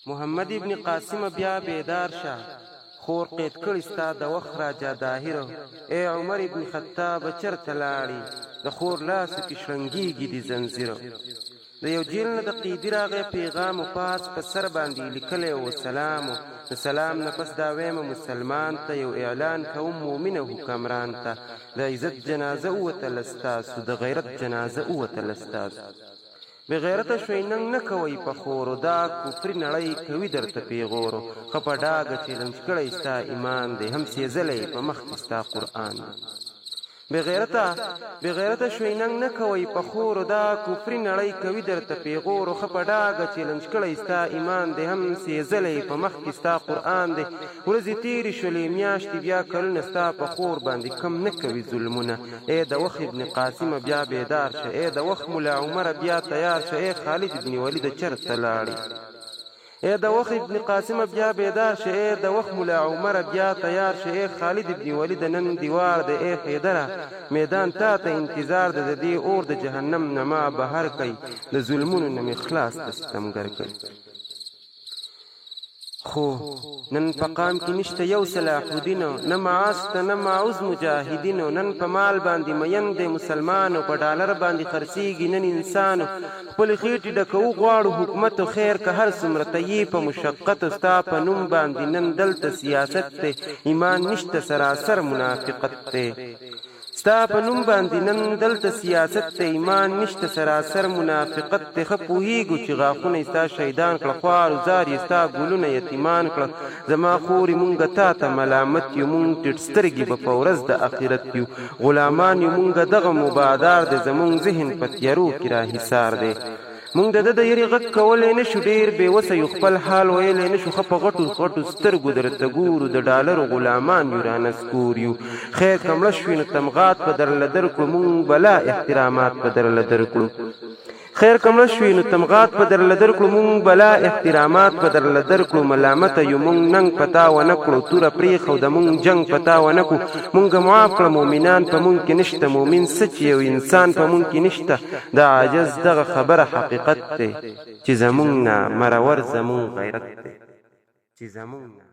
محمد ابن قاسم بیا بیدار شه خور قید کړی ستا د وخت راجا داهره ای عمر ابن خطاب چرته لاړې د خور لاسو کې شرنګېږي د زنځیره د یو جیل نه د قیدي راغی پیغام و پاس په سر باندې لیکلی و سلام د سلام نه پس دا ویمه مسلمان ته یو اعلان کوم مؤمنه حکمران ته د عزت جنازه ووتله ستاسو د غیرت جنازه ووتله ستاسو بغیرته شوی ننګ نه کوئ په خورو دا کفري نړۍ کوي درته پیغورو ښه په ډاګه چې لنچ کړی ستا ایمان دی هم سېزلی په مخ کې ستا قرآن دی بغیرته شوی ننګ نه کوئ په خورو دا کفري نړۍ کوي درته پیغورو ښه په ډاګه چې لنچ کړی ستا ایمان دی هم سېزلی په مخ کې ستا قرآن دی ورځې تېرې شولې میاشتې بیا کلونه ستا په خور باندې کم نه کوي ظلمونه ای د وخت ابن قاسمه بیا بیدار شه ای د وخت ملا عمره بیا تیار شه ای خالد ابن ولید چرته لاړې ای د وخت ابن قاسم بیا بیدار شه ای د وخت ملا عمر بیا تیار شه ای خالد ابن ولید نن دیوار د ای حیدره میدان تا ته انتظار د دې اور د جهنم نه ما بهر کوي د ظلمونو نه خلاص د ستمګر کوي خو نن په قام کې نشته یو صلاح الدینو نه معاش ته نه معوز مجاهدینو نن په مال باندې مین دی مسلمانو په ډالر باندې خرڅیږي نن انسانو خپل خېټې ډکو غواړو حکومت خیر که هر څومره ته یې په مشقت ستا په نوم باندې نن دلته سیاست دی ایمان نشته سراسر منافقت دی ستا په نوم باندې نن دلته سیاست ته ایمان نشته سراسر منافقت ته ښه پوهېږو چې غاښونه ستا شهیدان کړه خوار و زار یې ستا ګلونه یتیمان کړه زما خورې مونږ تا ته ملامت یو مونږ ټیټ سترګې به په ورځ د آخرت یو غلامان یو مونږ دغه مبادار دی زمونږ ذهن په تیارو کې راحصار دی مونږ د ده د یرې غږ کولی نه شو ډېر بې وسه یو خپل حال ویلی نه شو ښه په غټو غټو سترګو درته ګورو د ډالرو غلامان یو رانسکور یو خیر که مړه شوي نو تمغات به درله درکړو مونږ بلا احترامات به درله درکړو خیر کمړه شوي نو تمغات په درله درکړو مونږ بلا احترامات په درله درکړو ملامته یو مونږ ننګ په تا ونه کړو توره پرېښوده مونږ جنګ په تا ونه کړو مونږ معاف کړه مؤمنان په مونږ کې نشته مؤمن څه چې یو انسان په مونږ کې نشته د عاجز دغه خبره حقیقت دی چې زمونږ نه مرور زمونږ غیرت دی چې زمونږ